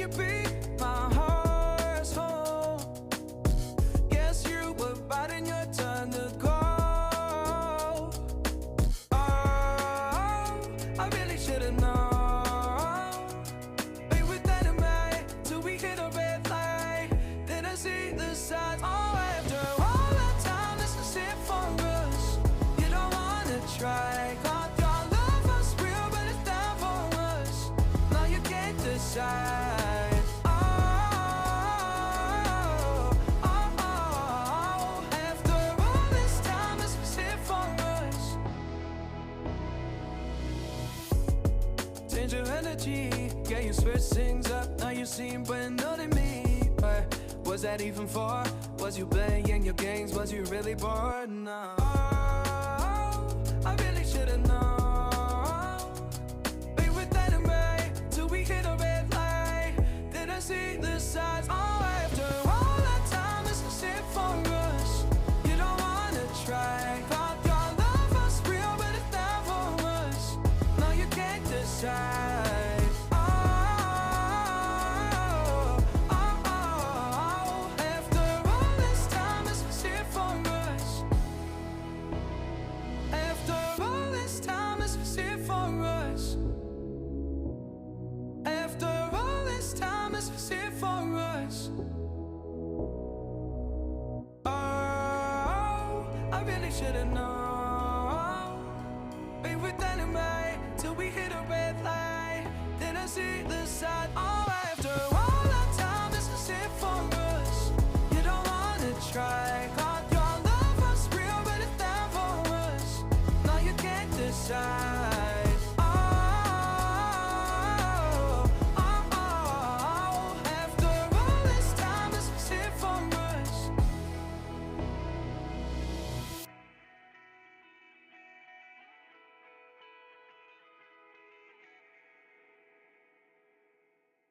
you be my heart's home? Guess you were biding your turn to go. Oh, I really should've known. Be with enemy till we hit a red light. Then I see the signs. Oh, after all that time, this is it for us. You don't wanna try. Thought your love was real, but it's not for us. Now you can't decide. Oh, oh, oh. After all this time, this was it for us. Change your energy, yeah, you switch things up. Now you seem brand new to me, but was that even for? Was you playing your games? Was you really bored? No. Oh, I really should've known. Be with enemy till we hit a red light. Then I see the signs. Oh, after all that time, this is it for us. You don't wanna try. Thought your love was real, but it's not for us. No, you can't decide. Oh, oh, oh. After all this time, this was it for us. After all this time, this was it for us. After all this time, this was it for us. Oh, I really should've known. Be with enemy till we hit a red light. Then I see the side.